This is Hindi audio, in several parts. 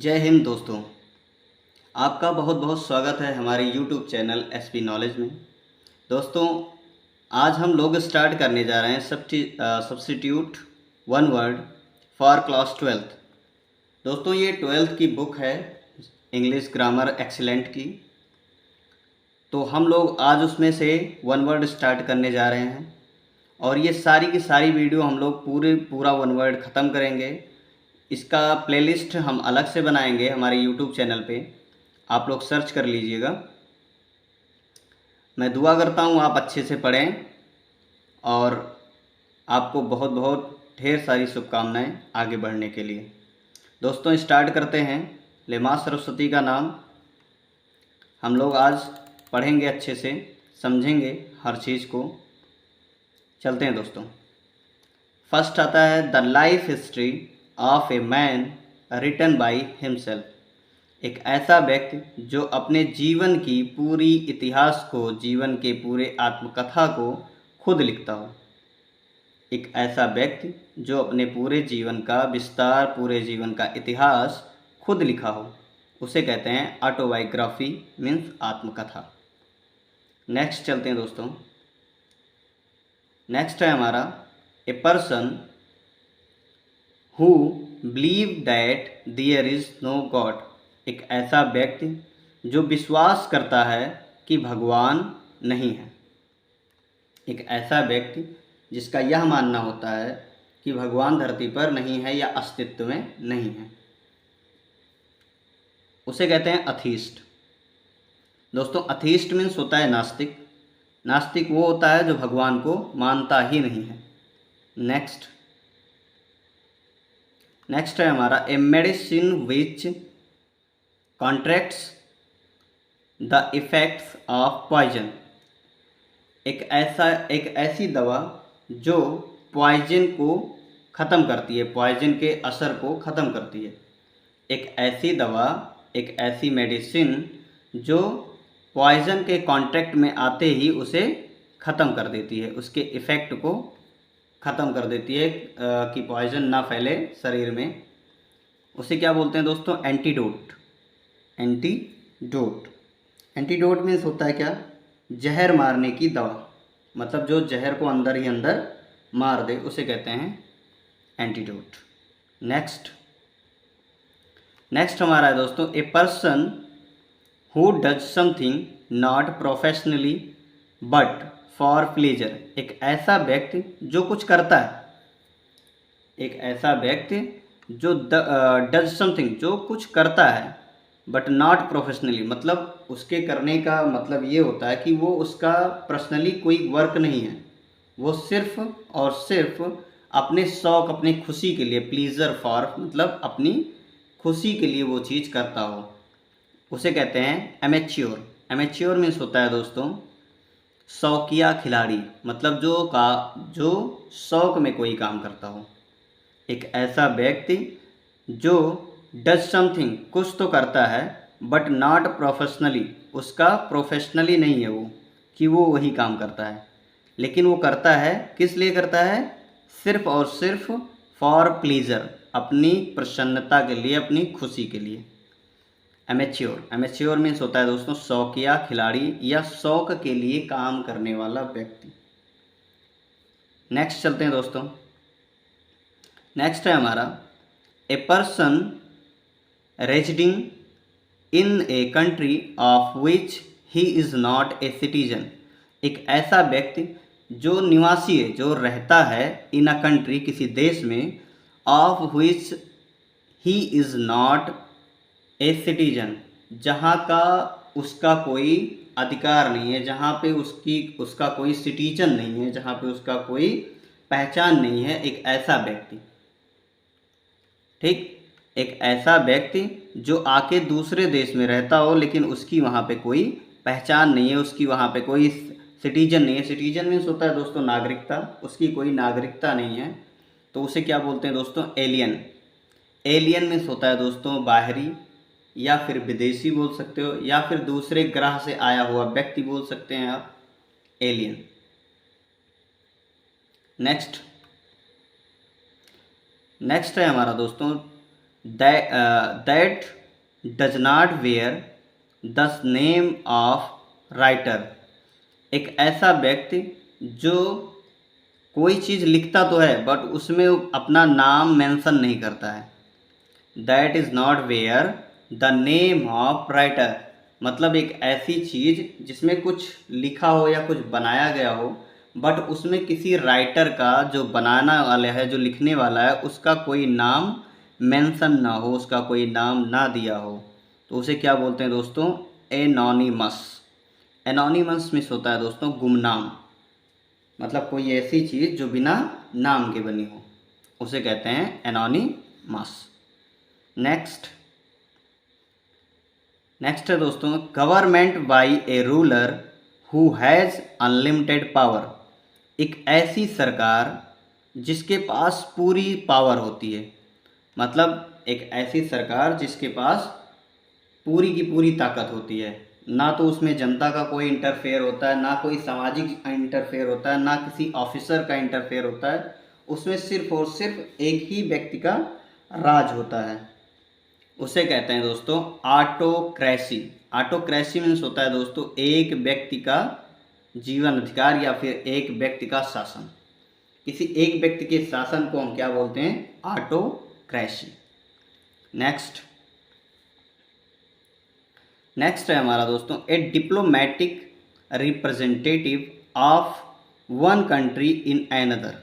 जय हिंद दोस्तों। आपका बहुत बहुत स्वागत है हमारे यूट्यूब चैनल एसपी नॉलेज में। दोस्तों, आज हम लोग स्टार्ट करने जा रहे हैं substitute one word for class 12th। दोस्तों, ये 12th की बुक है इंग्लिश ग्रामर एक्सीलेंट की। तो हम लोग आज उसमें से वन वर्ड स्टार्ट करने जा रहे हैं और ये सारी की सारी वीडियो हम लोग पूरा वन वर्ड ख़त्म करेंगे। इसका प्लेलिस्ट हम अलग से बनाएंगे हमारे यूट्यूब चैनल पे, आप लोग सर्च कर लीजिएगा। मैं दुआ करता हूँ आप अच्छे से पढ़ें और आपको बहुत बहुत ढेर सारी शुभकामनाएं आगे बढ़ने के लिए। दोस्तों, स्टार्ट करते हैं। ले माँ सरस्वती का नाम हम लोग आज पढ़ेंगे, अच्छे से समझेंगे हर चीज़ को। चलते हैं दोस्तों। फर्स्ट आता है the life history of a man written by himself. एक ऐसा व्यक्ति जो अपने जीवन की पूरी इतिहास को, जीवन के पूरे आत्मकथा को खुद लिखता हो। एक ऐसा व्यक्ति जो अपने पूरे जीवन का विस्तार, पूरे जीवन का इतिहास खुद लिखा हो, उसे कहते हैं ऑटोबायोग्राफी, मीन्स आत्मकथा। नेक्स्ट चलते हैं दोस्तों। नेक्स्ट है हमारा a person who believe that there is no God. एक ऐसा व्यक्ति जो विश्वास करता है कि भगवान नहीं है। एक ऐसा व्यक्ति जिसका यह मानना होता है कि भगवान धरती पर नहीं है या अस्तित्व में नहीं है, उसे कहते हैं अथीस्ट। दोस्तों, अथीस्ट मीन्स होता है नास्तिक। नास्तिक वो होता है जो भगवान को मानता ही नहीं है। नेक्स्ट है हमारा a medicine which contracts the effects of poison. एक ऐसी दवा जो पॉइजन को ख़त्म करती है, पॉइजन के असर को ख़त्म करती है। एक ऐसी दवा, एक ऐसी मेडिसिन जो पॉइजन के कांटेक्ट में आते ही उसे ख़त्म कर देती है, उसके इफ़ेक्ट को ख़त्म कर देती है कि पॉइजन ना फैले शरीर में। उसे क्या बोलते हैं दोस्तों? एंटीडोट। एंटीडोट मीन्स होता है क्या? जहर मारने की दवा। मतलब जो जहर को अंदर ही अंदर मार दे, उसे कहते हैं एंटीडोट। नेक्स्ट हमारा है दोस्तों ए person who does something not professionally but for pleasure. एक ऐसा व्यक्ति जो कुछ करता है, एक ऐसा व्यक्ति जो डज समथिंग, जो कुछ करता है, बट नॉट प्रोफेशनली, मतलब उसके करने का मतलब ये होता है कि वो उसका पर्सनली कोई वर्क नहीं है, वो सिर्फ और सिर्फ अपने शौक, अपनी खुशी के लिए, प्लीजर फॉर मतलब अपनी खुशी के लिए वो चीज़ करता हो, उसे कहते हैं एमेच्योर। एमेच्योर मीन्स होता है दोस्तों शौकिया खिलाड़ी, मतलब जो शौक में कोई काम करता हो। एक ऐसा व्यक्ति जो डज समथिंग, कुछ तो करता है, बट नॉट प्रोफेशनली, उसका प्रोफेशनली नहीं है वो कि वो वही काम करता है, लेकिन वो करता है किस लिए करता है? सिर्फ और सिर्फ फॉर प्लीजर, अपनी प्रसन्नता के लिए, अपनी खुशी के लिए। एमेच्योर मीन्स होता है दोस्तों शौकिया खिलाड़ी या शौक के लिए काम करने वाला व्यक्ति। नेक्स्ट चलते हैं दोस्तों। नेक्स्ट है हमारा a person residing in a country of which he is not a citizen. एक ऐसा व्यक्ति जो निवासी है, जो रहता है इन अ कंट्री, किसी देश में, of which he is not a citizen, जहाँ का उसका कोई अधिकार नहीं है, जहाँ पे उसका कोई सिटीजन नहीं है, जहाँ पे उसका कोई पहचान नहीं है। एक ऐसा व्यक्ति, ठीक, एक ऐसा व्यक्ति जो आके दूसरे देश में रहता हो, लेकिन उसकी वहाँ पे कोई पहचान नहीं है, उसकी वहाँ पे कोई सिटीजन नहीं है। सिटीजन मीन्स होता है दोस्तों नागरिकता, उसकी कोई नागरिकता नहीं है, तो उसे क्या बोलते हैं दोस्तों? एलियन। एलियन मीन्स होता है दोस्तों बाहरी, या फिर विदेशी बोल सकते हो, या फिर दूसरे ग्रह से आया हुआ व्यक्ति बोल सकते हैं आप, एलियन। नेक्स्ट है हमारा दोस्तों that does not wear the name of writer। एक ऐसा व्यक्ति जो कोई चीज़ लिखता तो है बट उसमें अपना नाम मेंशन नहीं करता है। That is not where the name of writer, मतलब एक ऐसी चीज़ जिसमें कुछ लिखा हो या कुछ बनाया गया हो बट उसमें किसी राइटर का, जो बनाना वाला है, जो लिखने वाला है, उसका कोई नाम मेंशन ना हो, उसका कोई नाम ना दिया हो, तो उसे क्या बोलते हैं दोस्तों? एनोनिमस। एनोनिमस मीन्स होता है दोस्तों गुमनाम, मतलब कोई ऐसी चीज़ जो बिना नाम के बनी हो, उसे कहते हैं एनोनिमस। नेक्स्ट है दोस्तों, government by A ruler who has unlimited power. एक ऐसी सरकार जिसके पास पूरी पावर होती है, मतलब एक ऐसी सरकार जिसके पास पूरी की पूरी ताकत होती है, ना तो उसमें जनता का कोई इंटरफेयर होता है, ना कोई सामाजिक इंटरफेयर होता है, ना किसी ऑफिसर का इंटरफेयर होता है, उसमें सिर्फ और सिर्फ एक ही व्यक्ति का राज होता है, उसे कहते हैं दोस्तों ऑटोक्रेसी। ऑटोक्रेसी मीन्स होता है दोस्तों एक व्यक्ति का जीवन अधिकार या फिर एक व्यक्ति का शासन। किसी एक व्यक्ति के शासन को हम क्या बोलते हैं? ऑटोक्रेसी। नेक्स्ट है हमारा दोस्तों, a diplomatic representative of one country in another.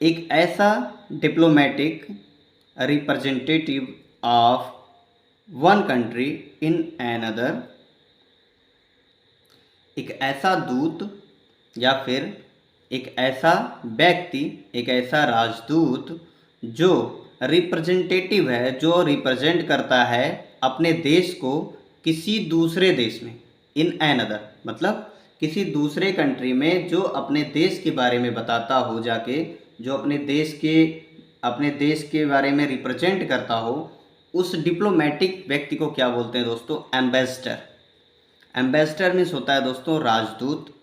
एक ऐसा diplomatic representative of one country in another, एक ऐसा दूत या फिर एक ऐसा व्यक्ति, एक ऐसा राजदूत जो रिप्रेजेंटेटिव है, जो रिप्रेजेंट करता है अपने देश को किसी दूसरे देश में। इन अनदर मतलब किसी दूसरे कंट्री में, जो अपने देश के बारे में बताता हो जाके, जो अपने देश के बारे में रिप्रेजेंट करता हो, उस डिप्लोमेटिक व्यक्ति को क्या बोलते हैं दोस्तों? एम्बेसडर। एम्बेसडर मीन्स होता है दोस्तों राजदूत,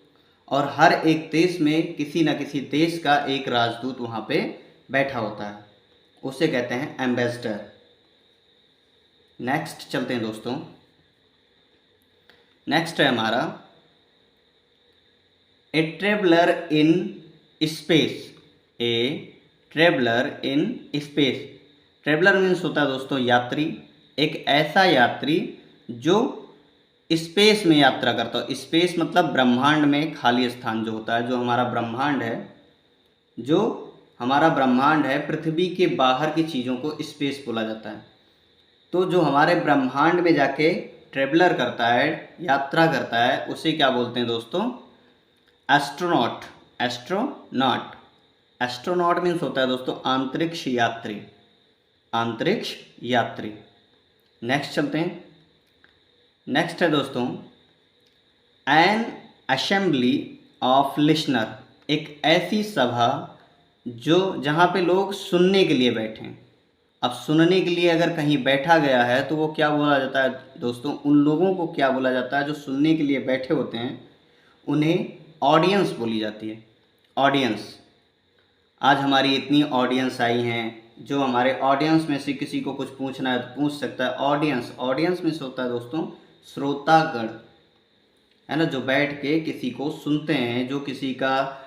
और हर एक देश में किसी न किसी देश का एक राजदूत वहाँ पे बैठा होता है, उसे कहते हैं एम्बेसडर। नेक्स्ट चलते हैं दोस्तों। नेक्स्ट है हमारा a traveller in space. A traveller in space. Traveller means होता है दोस्तों यात्री। एक ऐसा यात्री जो स्पेस में यात्रा करता हो। स्पेस मतलब ब्रह्मांड में खाली स्थान जो होता है, जो हमारा ब्रह्मांड है, पृथ्वी के बाहर की चीज़ों को स्पेस बोला जाता है। तो जो हमारे ब्रह्मांड में जाके ट्रेवलर करता है, यात्रा करता है, उसे क्या बोलते हैं दोस्तों? एस्ट्रोनॉट। एस्ट्रोनॉट मीन्स होता है दोस्तों अंतरिक्ष यात्री। नेक्स्ट चलते हैं। नेक्स्ट है दोस्तों एन असेंबली ऑफ लिसनर। एक ऐसी सभा जहाँ पे लोग सुनने के लिए बैठे हैं। अब सुनने के लिए अगर कहीं बैठा गया है तो वो क्या बोला जाता है दोस्तों? उन लोगों को क्या बोला जाता है जो सुनने के लिए बैठे होते हैं? उन्हें ऑडियंस बोली जाती है। ऑडियंस। आज हमारी इतनी ऑडियंस आई हैं, जो हमारे ऑडियंस में से किसी को कुछ पूछना है तो पूछ सकता है। ऑडियंस में से होता है दोस्तों श्रोतागण, है ना, जो बैठ के किसी को सुनते हैं, जो किसी का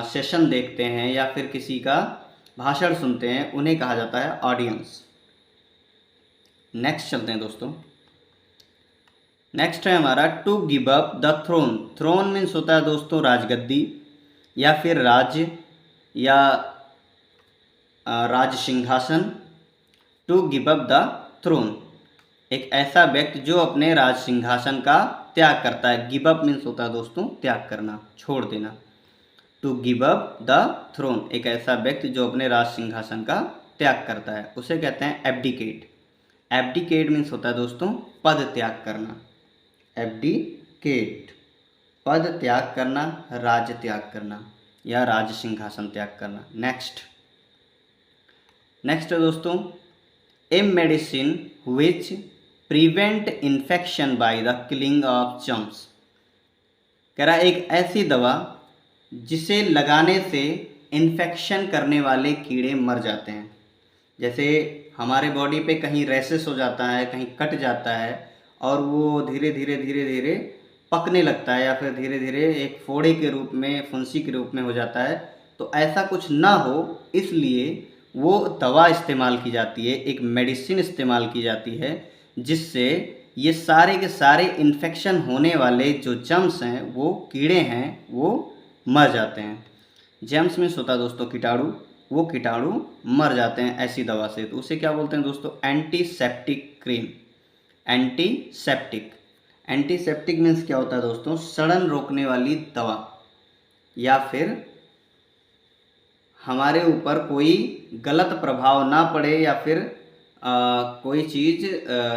सेशन देखते हैं या फिर किसी का भाषण सुनते हैं, उन्हें कहा जाता है ऑडियंस। नेक्स्ट चलते हैं दोस्तों। नेक्स्ट है हमारा to give up the throne. Throne means होता है दोस्तों राजगद्दी या फिर राज्य या राज सिंहासन। To give up the throne, एक ऐसा व्यक्ति जो अपने राज सिंहासन का त्याग करता है। गिव अप मीन्स होता है दोस्तों त्याग करना, छोड़ देना। To give up the throne, एक ऐसा व्यक्ति जो अपने राज सिंहासन का त्याग करता है, उसे कहते हैं एब्डिकेट। एब्डिकेट मीन्स होता है दोस्तों पद त्याग करना। एब्डिकेट पद त्याग करना, राज्य त्याग करना या राज सिंहासन त्याग करना। नेक्स्ट है दोस्तों ए medicine which prevent infection by the killing of germs. कह रहा एक ऐसी दवा जिसे लगाने से इन्फेक्शन करने वाले कीड़े मर जाते हैं। जैसे हमारे बॉडी पे कहीं रैशेस हो जाता है, कहीं कट जाता है और वो धीरे धीरे धीरे धीरे पकने लगता है या फिर धीरे धीरे एक फोड़े के रूप में, फुंसी के रूप में हो जाता है। तो ऐसा कुछ ना हो इसलिए वो दवा इस्तेमाल की जाती है, एक मेडिसिन इस्तेमाल की जाती है जिससे ये सारे के सारे इन्फेक्शन होने वाले जो जर्म्स हैं, वो कीड़े हैं, वो मर जाते हैं। जर्म्स मीन्स होता है दोस्तों कीटाणु, वो कीटाणु मर जाते हैं ऐसी दवा से। तो उसे क्या बोलते हैं दोस्तों? Antiseptic cream. Antiseptic, antiseptic means क्या होता है दोस्तों? सड़न रोकने वाली दवा, या फिर हमारे ऊपर कोई गलत प्रभाव ना पड़े या फिर कोई चीज़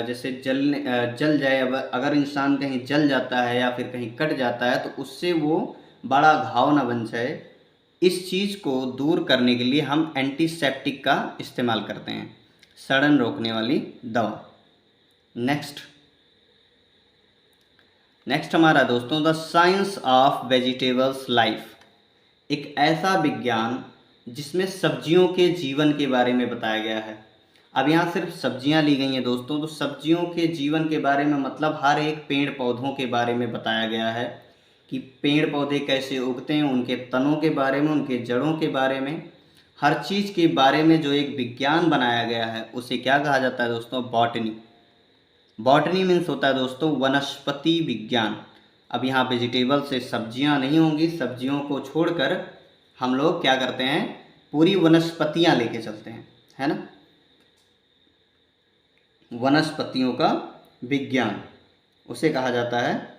जैसे जल जाए। अगर इंसान कहीं जल जाता है या फिर कहीं कट जाता है तो उससे वो बड़ा घाव ना बन जाए, इस चीज़ को दूर करने के लिए हम एंटीसेप्टिक का इस्तेमाल करते हैं, सड़न रोकने वाली दवा। नेक्स्ट हमारा दोस्तों the science of vegetables life, एक ऐसा विज्ञान जिसमें सब्जियों के जीवन के बारे में बताया गया है। अब यहाँ सिर्फ सब्जियाँ ली गई हैं दोस्तों, तो सब्जियों के जीवन के बारे में मतलब हर एक पेड़ पौधों के बारे में बताया गया है कि पेड़ पौधे कैसे उगते हैं, उनके तनों के बारे में, उनके जड़ों के बारे में, हर चीज़ के बारे में जो एक विज्ञान बनाया गया है उसे क्या कहा जाता है दोस्तों? बॉटनी। बॉटनी मीन्स होता है दोस्तों वनस्पति विज्ञान। अब यहाँ वेजिटेबल से सब्जियाँ नहीं होंगी, सब्जियों को छोड़कर हम लोग क्या करते हैं? पूरी वनस्पतियाँ लेके चलते हैं, है ना? वनस्पतियों का विज्ञान उसे कहा जाता है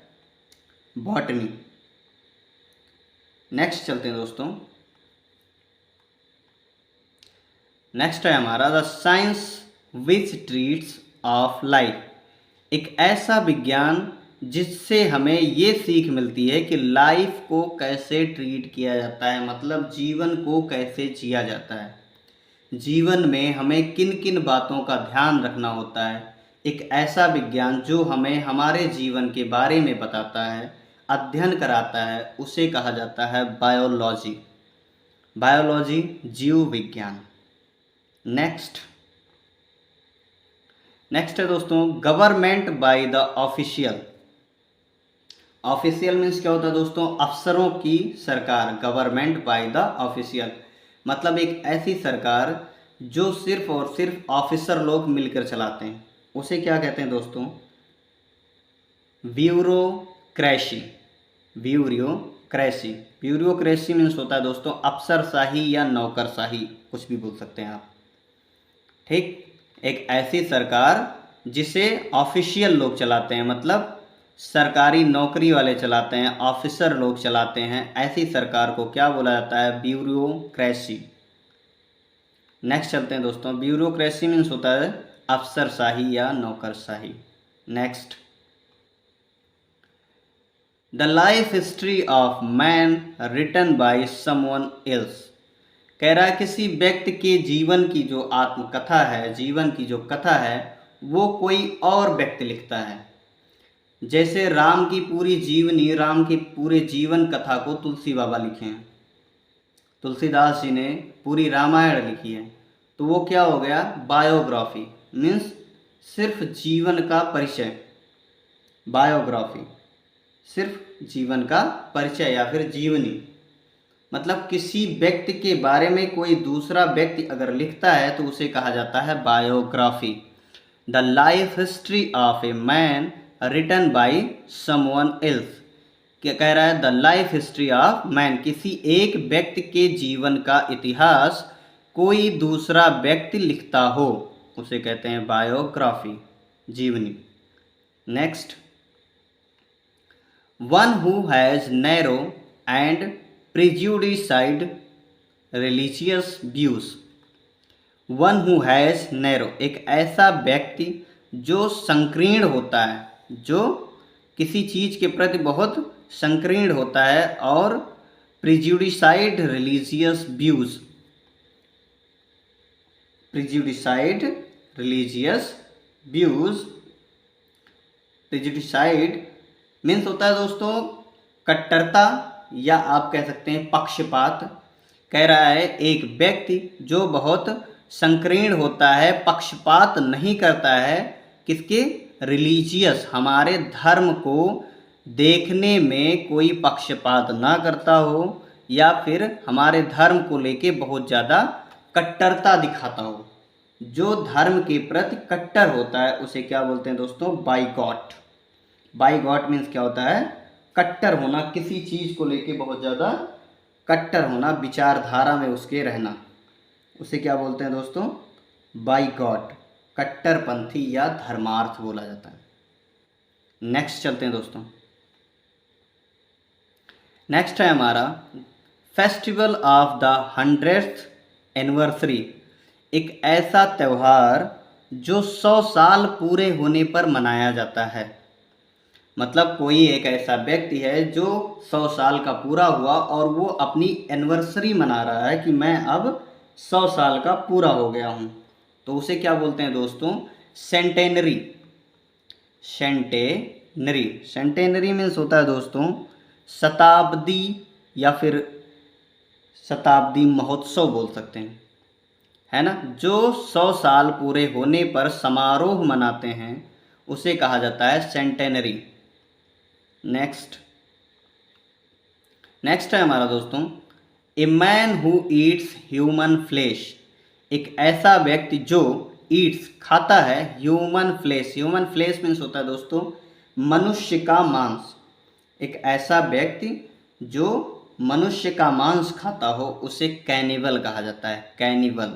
बॉटनी। नेक्स्ट चलते हैं दोस्तों। नेक्स्ट है हमारा the science which treats of life, एक ऐसा विज्ञान जिससे हमें ये सीख मिलती है कि लाइफ को कैसे ट्रीट किया जाता है, मतलब जीवन को कैसे जिया जाता है, जीवन में हमें किन किन बातों का ध्यान रखना होता है। एक ऐसा विज्ञान जो हमें हमारे जीवन के बारे में बताता है, अध्ययन कराता है, उसे कहा जाता है बायोलॉजी। बायोलॉजी, जीव विज्ञान। नेक्स्ट है दोस्तों government by the official. Official means क्या होता है दोस्तों? अफसरों की सरकार। गवर्नमेंट बाय द ऑफिशियल मतलब एक ऐसी सरकार जो सिर्फ और सिर्फ ऑफिसर लोग मिलकर चलाते हैं, उसे क्या कहते हैं दोस्तों? ब्यूरोक्रेसी। ब्यूरोक्रेसी, ब्यूरोक्रेसी मीन्स होता है दोस्तों अफसरशाही या नौकरशाही, कुछ भी बोल सकते हैं आप। ठीक, एक ऐसी सरकार जिसे ऑफिशियल लोग चलाते हैं, मतलब सरकारी नौकरी वाले चलाते हैं, ऑफिसर लोग चलाते हैं, ऐसी सरकार को क्या बोला जाता है? ब्यूरोक्रेसी। नेक्स्ट चलते हैं दोस्तों। ब्यूरोक्रेसी मीन्स होता है अफसरशाही या नौकरशाही। Next, the life history of man written by someone else, कह रहा है किसी व्यक्ति के जीवन की जो आत्मकथा है, जीवन की जो कथा है, वो कोई और व्यक्ति लिखता है। जैसे राम की पूरी जीवनी, राम की पूरे जीवन कथा को तुलसी बाबा लिखे हैं, तुलसीदास जी ने पूरी रामायण लिखी है, तो वो क्या हो गया? बायोग्राफी। मीन्स सिर्फ जीवन का परिचय। बायोग्राफी सिर्फ जीवन का परिचय या फिर जीवनी, मतलब किसी व्यक्ति के बारे में कोई दूसरा व्यक्ति अगर लिखता है तो उसे कहा जाता है biography. The life history of a man written by someone else, क्या कह रहा है? The life history of man, किसी एक व्यक्ति के जीवन का इतिहास कोई दूसरा व्यक्ति लिखता हो, उसे कहते हैं बायोग्राफी, जीवनी। Next, one who has narrow and prejudiced religious views. One who has narrow, एक ऐसा व्यक्ति जो संकीर्ण होता है, जो किसी चीज़ के प्रति बहुत संकीर्ण होता है, और prejudiced religious views, prejudiced religious views. Prejudiced means होता है दोस्तों कट्टरता, या आप कह सकते हैं पक्षपात। कह रहा है एक व्यक्ति जो बहुत संकीर्ण होता है, पक्षपात नहीं करता है, किसके, रिलीजियस, हमारे धर्म को देखने में कोई पक्षपात ना करता हो या फिर हमारे धर्म को लेके बहुत ज़्यादा कट्टरता दिखाता हो। जो धर्म के प्रति कट्टर होता है उसे क्या बोलते हैं दोस्तों, बाइकॉट। बाइकॉट मीन्स क्या होता है, कट्टर होना, किसी चीज़ को लेके बहुत ज़्यादा कट्टर होना, विचारधारा में उसके रहना, उसे क्या बोलते हैं दोस्तों, बाइकॉट, कट्टरपंथी या धर्मार्थ बोला जाता है। नेक्स्ट चलते हैं दोस्तों। नेक्स्ट है हमारा festival of the 100th anniversary, एक ऐसा त्यौहार जो 100 साल पूरे होने पर मनाया जाता है। मतलब कोई एक ऐसा व्यक्ति है जो 100 साल का पूरा हुआ और वो अपनी एनिवर्सरी मना रहा है कि मैं अब 100 साल का पूरा हो गया हूँ, तो उसे क्या बोलते हैं दोस्तों, सेंटेनरी। सेंटेनरी, सेंटेनरी मीन्स होता है दोस्तों शताब्दी या फिर शताब्दी महोत्सव बोल सकते हैं, है ना। जो 100 साल पूरे होने पर समारोह मनाते हैं उसे कहा जाता है सेंटेनरी। नेक्स्ट है हमारा दोस्तों a man who eats human flesh, एक ऐसा व्यक्ति जो ईट्स खाता है human flesh. Human flesh means होता है दोस्तों मनुष्य का मांस। एक ऐसा व्यक्ति जो मनुष्य का मांस खाता हो उसे कैनिबल कहा जाता है। कैनिबल,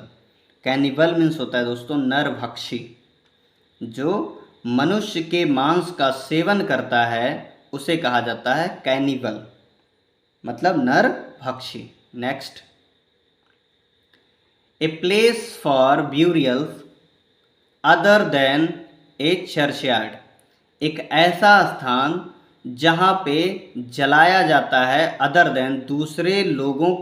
कैनिबल मीन्स होता है दोस्तों नरभक्षी। जो मनुष्य के मांस का सेवन करता है उसे कहा जाता है कैनिबल, मतलब नरभक्षी। Next, a place for burials other than a churchyard, एक ऐसा स्थान जहाँ पे जलाया जाता है अदर देन, दूसरे लोगों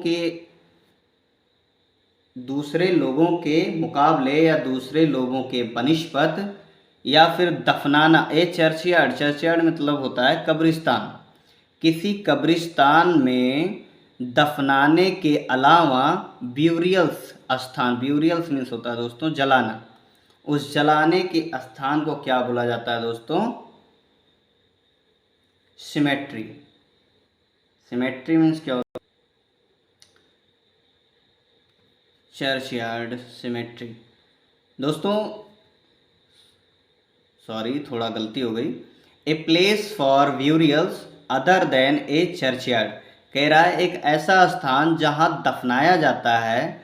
के मुकाबले या दूसरे लोगों के बनिस्पत, या फिर दफनाना। ए चर्चयार्ड, चर्चयार्ड मतलब होता है कब्रिस्तान। किसी कब्रिस्तान में दफनाने के अलावा ब्यूरियल्स स्थान, ब्यूरियल्स मीन्स होता है दोस्तों जलाना, उस जलाने के स्थान को क्या बोला जाता है दोस्तों, सिमेट्री। सिमेट्री मीन्स क्या होता है, चर्चयार्ड, सिमेट्री। दोस्तों सॉरी थोड़ा गलती हो गई, ए place for burials other than a churchyard, कह रहा है एक ऐसा स्थान जहां दफनाया जाता है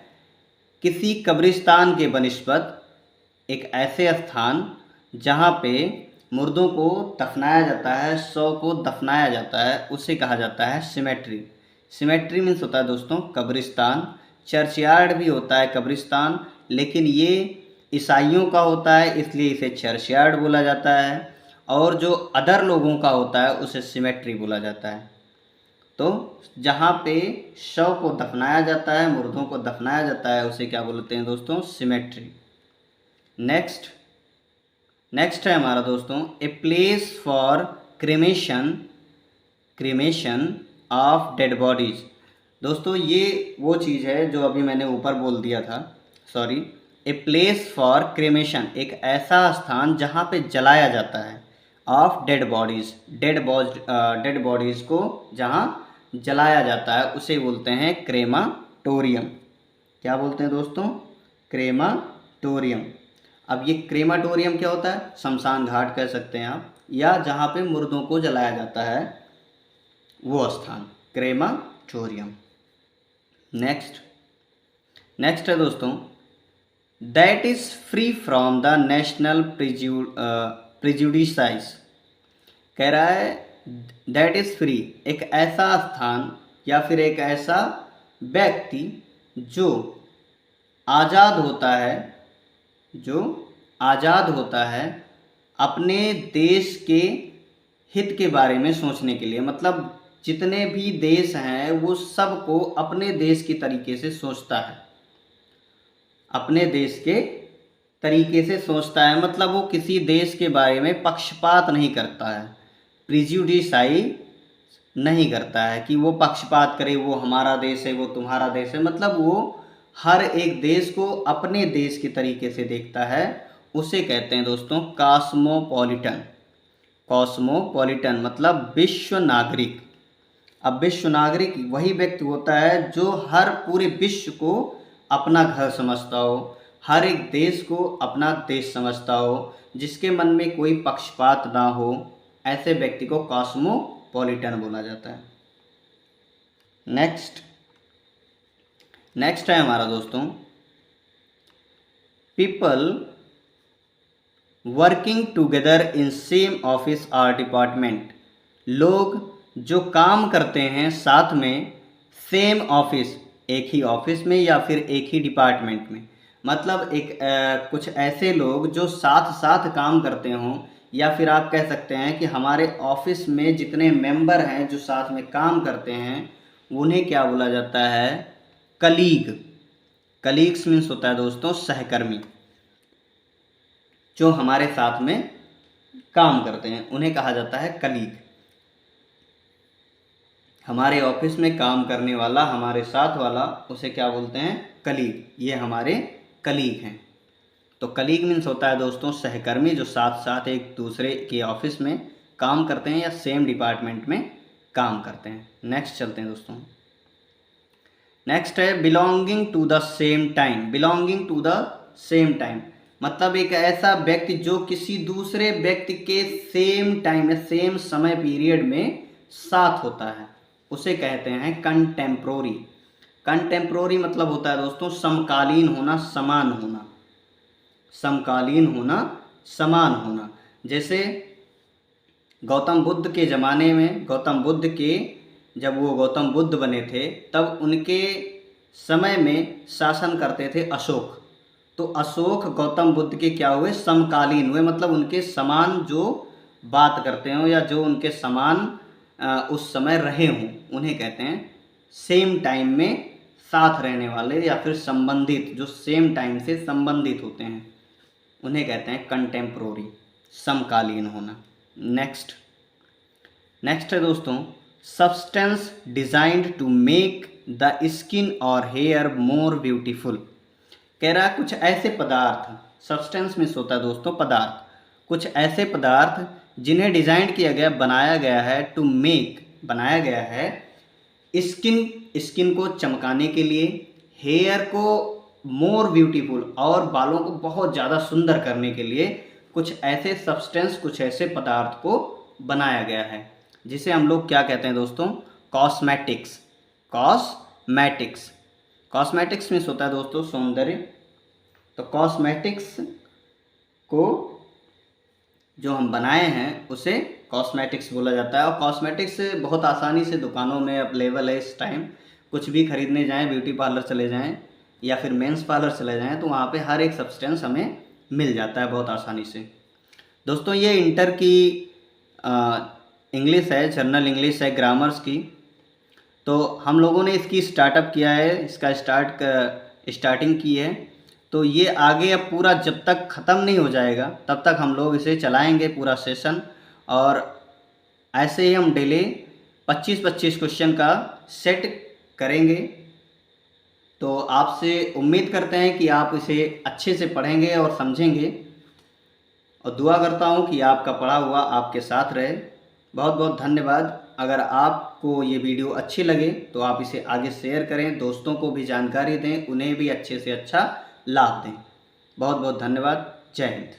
किसी कब्रिस्तान के बनिस्बत, एक ऐसे स्थान जहां पे मुर्दों को दफनाया जाता है, शव को दफनाया जाता है, उसे कहा जाता है सिमेट्री। सिमेट्री मीन्स होता है दोस्तों कब्रिस्तान। चर्चयार्ड भी होता है कब्रिस्तान, लेकिन ये ईसाइयों का होता है इसलिए इसे चर्चयार्ड बोला जाता है, और जो अदर लोगों का होता है उसे सिमेट्री बोला जाता है। तो जहाँ पे शव को दफनाया जाता है, मुर्दों को दफनाया जाता है, उसे क्या बोलते हैं दोस्तों, सिमेट्री। नेक्स्ट है हमारा दोस्तों ए place for cremation, cremation of dead bodies. दोस्तों ये वो चीज़ है जो अभी मैंने ऊपर बोल दिया था, sorry. A place for cremation, एक ऐसा स्थान जहाँ पे जलाया जाता है, of dead bodies, dead bodies को जहाँ जलाया जाता है उसे बोलते हैं क्रेमाटोरियम। क्या बोलते हैं दोस्तों, क्रेमाटोरियम। अब ये क्रेमाटोरियम क्या होता है, शमशान घाट कह सकते हैं आप, या जहाँ पे मुर्दों को जलाया जाता है वो स्थान, क्रेमाटोरियम। नेक्स्ट है दोस्तों that is free from the national prejudices, कह रहा है दैट इज़ फ्री, एक ऐसा स्थान या फिर एक ऐसा व्यक्ति जो आज़ाद होता है अपने देश के हित के बारे में सोचने के लिए। मतलब जितने भी देश हैं वो सबको अपने देश की तरीके से सोचता है, अपने देश के तरीके से सोचता है, मतलब वो किसी देश के बारे में पक्षपात नहीं करता है, प्रिजुडिसाई नहीं करता है कि वो पक्षपात करे, वो हमारा देश है वो तुम्हारा देश है। मतलब वो हर एक देश को अपने देश के तरीके से देखता है, उसे कहते हैं दोस्तों कॉस्मोपॉलिटन। कॉस्मोपॉलिटन मतलब विश्व नागरिक। अब विश्व नागरिक वही व्यक्ति होता है जो हर पूरे विश्व को अपना घर समझता हो, हर एक देश को अपना देश समझता हो, जिसके मन में कोई पक्षपात ना हो, ऐसे व्यक्ति को कॉस्मोपॉलिटन बोला जाता है। नेक्स्ट है हमारा दोस्तों people working together in same office और डिपार्टमेंट। लोग जो काम करते हैं साथ में सेम ऑफिस, एक ही ऑफिस में या फिर एक ही डिपार्टमेंट में, मतलब कुछ ऐसे लोग जो साथ साथ काम करते हों, या फिर आप कह सकते हैं कि हमारे ऑफिस में जितने मेंबर हैं जो साथ में काम करते हैं, उन्हें क्या बोला जाता है? कलीग। कलीग्स मीन्स होता है दोस्तों सहकर्मी, जो हमारे साथ में काम करते हैं उन्हें कहा जाता है कलीग। हमारे ऑफिस में काम करने वाला, हमारे साथ वाला, उसे क्या बोलते हैं? कलीग। ये हमारे कलीग हैं। तो कलीग मीन्स होता है दोस्तों सहकर्मी, जो साथ साथ एक दूसरे के ऑफिस में काम करते हैं या सेम डिपार्टमेंट में काम करते हैं। नेक्स्ट चलते हैं दोस्तों। नेक्स्ट है belonging to the same time. Belonging to the same time मतलब एक ऐसा व्यक्ति जो किसी दूसरे व्यक्ति के सेम टाइम में, सेम समय पीरियड में साथ होता है, उसे कहते हैं कंटेम्प्रोरी। कंटेम्प्रोरी मतलब होता है दोस्तों समकालीन होना, समान होना। समकालीन होना, समान होना। जैसे गौतम बुद्ध के ज़माने में, जब वो गौतम बुद्ध बने थे, तब उनके समय में शासन करते थे अशोक। तो अशोक गौतम बुद्ध के क्या हुए? समकालीन हुए, मतलब उनके समान जो बात करते हों या जो उनके समान उस समय रहे हों, उन्हें कहते हैं सेम टाइम में साथ रहने वाले, या फिर संबंधित, जो सेम टाइम से संबंधित होते हैं, उन्हें कहते हैं कंटेम्प्रोरी, समकालीन होना। नेक्स्ट है दोस्तों substance designed to make the skin और हेयर मोर ब्यूटीफुल। कह रहा है कुछ ऐसे पदार्थ, सब्सटेंस में होता है दोस्तों पदार्थ, कुछ ऐसे पदार्थ जिन्हें डिज़ाइन किया गया, बनाया गया है, टू मेक, बनाया गया है स्किन को चमकाने के लिए, हेयर को मोर ब्यूटीफुल, और बालों को बहुत ज़्यादा सुंदर करने के लिए कुछ ऐसे सब्सटेंस, कुछ ऐसे पदार्थ को बनाया गया है, जिसे हम लोग क्या कहते हैं दोस्तों? कॉस्मेटिक्स। कॉस्मेटिक्स में होता है दोस्तों सौंदर्य। तो कॉस्मेटिक्स को जो हम बनाए हैं उसे कॉस्मेटिक्स बोला जाता है। और कॉस्मेटिक्स बहुत आसानी से दुकानों में अवेलेबल है इस टाइम। कुछ भी खरीदने जाएं, ब्यूटी पार्लर चले जाएं या फिर मेंस पार्लर चले जाएं, तो वहाँ पे हर एक सब्सटेंस हमें मिल जाता है बहुत आसानी से। दोस्तों ये इंटर की इंग्लिश है, जनरल इंग्लिश है, ग्रामर्स की। तो हम लोगों ने इसकी स्टार्टअप किया है, इसका स्टार्टिंग की है। तो ये आगे अब पूरा जब तक ख़त्म नहीं हो जाएगा तब तक हम लोग इसे चलाएंगे पूरा सेशन, और ऐसे ही हम डेली 25-25 क्वेश्चन का सेट करेंगे। तो आपसे उम्मीद करते हैं कि आप इसे अच्छे से पढ़ेंगे और समझेंगे, और दुआ करता हूँ कि आपका पढ़ा हुआ आपके साथ रहे। बहुत बहुत धन्यवाद। अगर आपको ये वीडियो अच्छी लगे तो आप इसे आगे शेयर करें, दोस्तों को भी जानकारी दें, उन्हें भी अच्छे से अच्छा लाभ दें। बहुत बहुत धन्यवाद। जय हिंद।